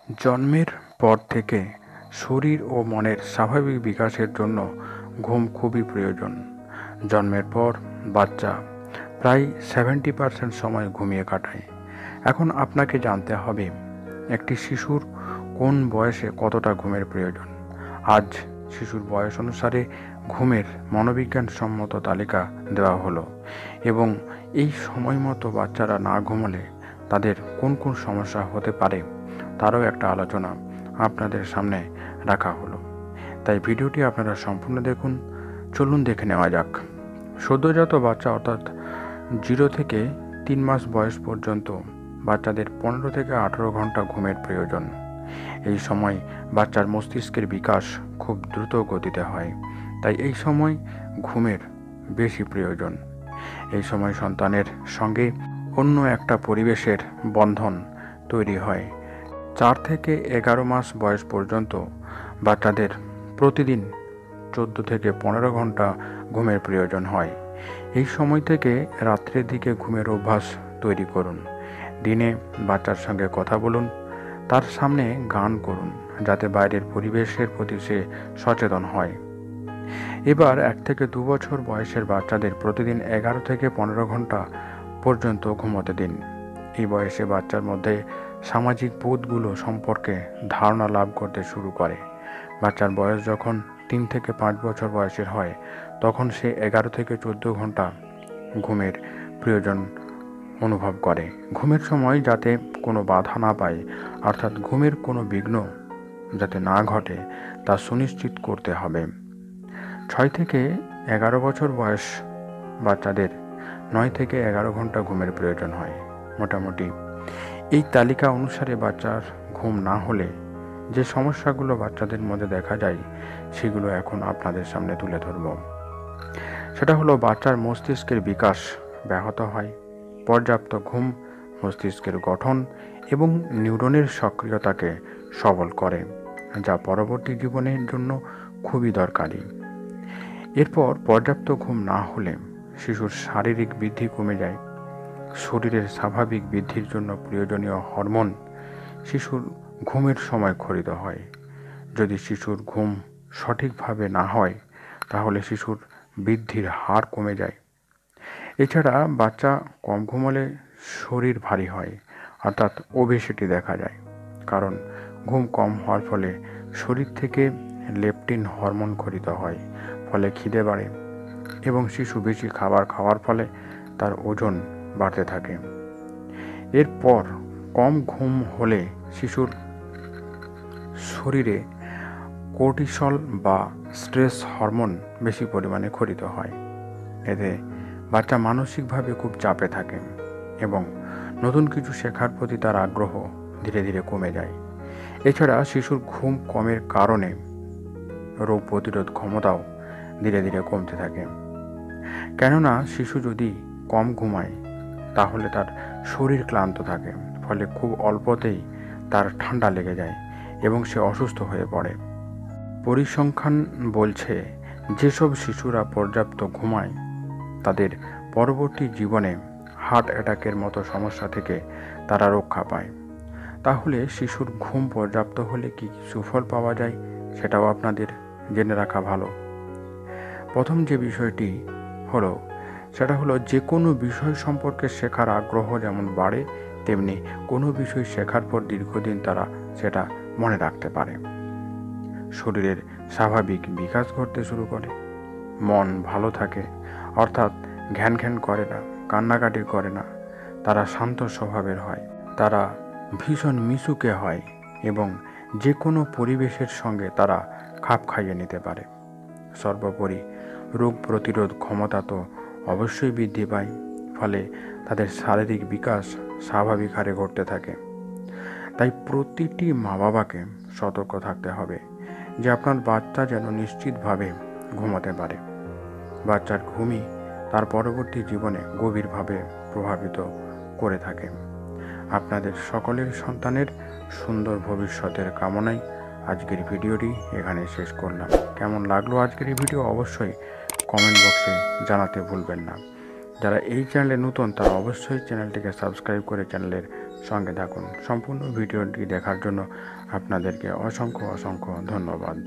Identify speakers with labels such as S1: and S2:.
S1: জন্মের পর থেকে শরীর ও মনের স্বাভাবিক বিকাশের জন্য ঘুম খুবই প্রয়োজন। জন্মের পর বাচ্চা প্রায় 70% সময় ঘুমিয়ে কাটায়। এখন আপনাকে জানতে হবে একটি শিশুর কোন বয়সে কতটা ঘুমের প্রয়োজন। আজ শিশুর বয়স অনুসারে ঘুমের মনোবিজ্ঞানসম্মত তালিকা দেওয়া হলো এবং এই সময় মতো বাচ্চারা না ঘুমালে তাদের কোন কোন সমস্যা হতে পারে তারও একটা আলোচনা আপনাদের সামনে রাখা হলো। তাই ভিডিওটি আপনারা সম্পূর্ণ দেখুন। চলুন দেখে নেওয়া যাক। সদ্যজাত বাচ্চা অর্থাৎ 0 থেকে 3 মাস বয়স পর্যন্ত বাচ্চাদের 15 থেকে 18 ঘন্টা ঘুমের প্রয়োজন। এই সময় বাচ্চার মস্তিষ্কের বিকাশ খুব দ্রুত গতিতে হয়, তাই এই সময় ঘুমের বেশি প্রয়োজন। এই সময় সন্তানের সঙ্গে অন্য একটা পরিবেশের বন্ধন তৈরি হয়। 4 থেকে 11 মাস বয়স পর্যন্ত বাচ্চাদের প্রতিদিন 14 থেকে 15 ঘন্টা ঘুমের প্রয়োজন হয়। এই সময় থেকে রাত্রের দিকে ঘুমের অভ্যাস তৈরি করুন। দিনে বাচ্চার সঙ্গে কথা বলুন, তার সামনে গান করুন, যাতে বাইরের পরিবেশের প্রতি সে সচেতন হয়। এবার 1 থেকে 2 বছর বয়সের বাচ্চাদের প্রতিদিন 11 থেকে 15 ঘন্টা পর্যন্ত ঘুমোতে দিন। এই বয়সে বাচ্চার মধ্যে সামাজিক বোধগুলো সম্পর্কে ধারণা লাভ করতে শুরু করে। বাচ্চার বয়স যখন 3 থেকে 5 বছর বয়সের হয়, তখন সে 11 থেকে 14 ঘন্টা ঘুমের প্রয়োজন অনুভব করে। ঘুমের সময় যাতে কোনো বাধা না পায়, অর্থাৎ ঘুমের কোনো বিঘ্ন যাতে না ঘটে, তা সুনিশ্চিত করতে হবে। 6 থেকে 11 বছর বয়স বাচ্চাদের 9 থেকে 11 ঘন্টা ঘুমের প্রয়োজন হয় মোটামুটি। এই তালিকা অনুসারে বাচ্চার ঘুম না হলে যে সমস্যাগুলো বাচ্চাদের মধ্যে দেখা যায়, সেগুলো এখন আপনাদের সামনে তুলে ধরব। সেটা হলো, বাচ্চার মস্তিষ্কের বিকাশ ব্যাহত হয়। পর্যাপ্ত ঘুম মস্তিষ্কের গঠন এবং নিউরনের সক্রিয়তাকে সবল করে, যা পরবর্তী জীবনের জন্য খুবই দরকারি। এরপর পর্যাপ্ত ঘুম না হলে শিশুর শারীরিক বৃদ্ধি কমে যায়। শরীরের স্বাভাবিক বৃদ্ধির জন্য প্রয়োজনীয় হরমোন শিশুর ঘুমের সময় ক্ষরিত হয়। যদি শিশুর ঘুম সঠিকভাবে না হয়, তাহলে শিশুর বৃদ্ধির হার কমে যায়। এছাড়া বাচ্চা কম ঘুমালে শরীর ভারী হয়, অর্থাৎ ওবেসিটি দেখা যায়। কারণ ঘুম কম হওয়ার ফলে শরীর থেকে লেপটিন হরমোন ক্ষরিত হয়, ফলে খিদে বাড়ে এবং শিশু বেশি খাবার খাওয়ার ফলে তার ওজন বাড়তে থাকে। এরপর কম ঘুম হলে শিশুর শরীরে কোর্টিসল বা স্ট্রেস হরমোন বেশি পরিমাণে ক্ষরিত হয়। এতে বাচ্চা মানসিকভাবে খুব চাপে থাকে এবং নতুন কিছু শেখার প্রতি তার আগ্রহ ধীরে ধীরে কমে যায়। এছাড়া শিশুর ঘুম কমের কারণে রোগ প্রতিরোধ ক্ষমতাও ধীরে ধীরে কমতে থাকে। কেননা শিশু যদি কম ঘুমায়, তাহলে তার শরীর ক্লান্ত থাকে, ফলে খুব অল্পতেই তার ঠান্ডা লেগে যায় এবং সে অসুস্থ হয়ে পড়ে। পরিসংখ্যান বলছে, যেসব শিশুরা পর্যাপ্ত ঘুমায় তাদের পরবর্তী জীবনে হার্ট অ্যাটাকের মতো সমস্যা থেকে তারা রক্ষা পায়। তাহলে শিশুর ঘুম পর্যাপ্ত হলে কি সুফল পাওয়া যায়, সেটাও আপনাদের জেনে রাখা ভালো। প্রথম যে বিষয়টি হলো, সেটা হলো, যে কোনো বিষয় সম্পর্কে শেখার আগ্রহ যেমন বাড়ে, তেমনি কোনো বিষয় শেখার পর দীর্ঘদিন তারা সেটা মনে রাখতে পারে। শরীরের স্বাভাবিক বিকাশ ঘটতে শুরু করে, মন ভালো থাকে, অর্থাৎ ঘ্যান ঘ্যান করে না, কান্নাকাটি করে না, তারা শান্ত স্বভাবের হয়, তারা ভীষণ মিশুকে হয় এবং যে কোনো পরিবেশের সঙ্গে তারা খাপ খাইয়ে নিতে পারে। সর্বোপরি রোগ প্রতিরোধ ক্ষমতা তো অবশ্যই বৃদ্ধি পায়, ফলে তাদের শারীরিক বিকাশ স্বাভাবিক হারে ঘটতে থাকে। তাই প্রতিটি মা বাবাকে সতর্ক থাকতে হবে যে আপনার বাচ্চা যেন নিশ্চিতভাবে ঘুমাতে পারে। বাচ্চার ঘুমই তার পরবর্তী জীবনে গভীরভাবে প্রভাবিত করে থাকে। আপনাদের সকলের সন্তানের সুন্দর ভবিষ্যতের কামনায় আজকের ভিডিওটি এখানে শেষ করলাম। কেমন লাগলো আজকের এই ভিডিও অবশ্যই কমেন্ট বক্সে জানাতে ভুলবেন না। যারা এই চ্যানেলে নতুন তারা অবশ্যই চ্যানেলটিকে সাবস্ক্রাইব করে চ্যানেলের সঙ্গে থাকুন। সম্পূর্ণ ভিডিওটি দেখার জন্য আপনাদেরকে অসংখ্য ধন্যবাদ।